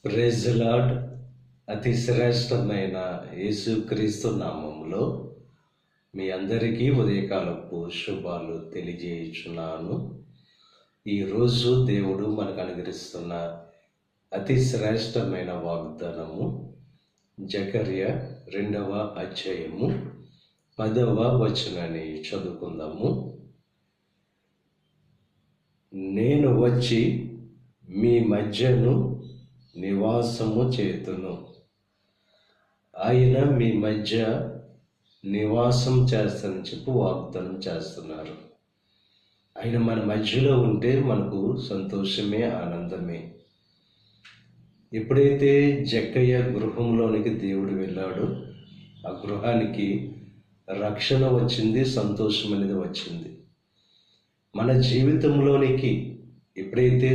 Praise the lord. అతి శ్రేష్టమైన యేసుక్రీస్తు నామములో మీ అందరికీ ఉదయకాలపు శుభాలు తెలియజేయుచున్నాను. ఈరోజు దేవుడు మనకు అనుగ్రహిస్తున్న అతి శ్రేష్టమైన వాగ్దానము జకర్యా 2వ అధ్యాయము 10వ వచనాన్ని చదువుకుందాము. నేను వచ్చి మీ మధ్యను నివాసము చేతును. ఆయన మీ మధ్య నివాసం చేస్తానని చెప్పి వాగ్దానం చేస్తున్నారు. ఆయన మన మధ్యలో ఉంటే మనకు సంతోషమే, ఆనందమే. ఎప్పుడైతే జక్కయ్య గృహంలోనికి దేవుడు వెళ్ళాడో ఆ గృహానికి రక్షణ వచ్చింది, సంతోషం అనేది వచ్చింది. మన జీవితంలోనికి ఎప్పుడైతే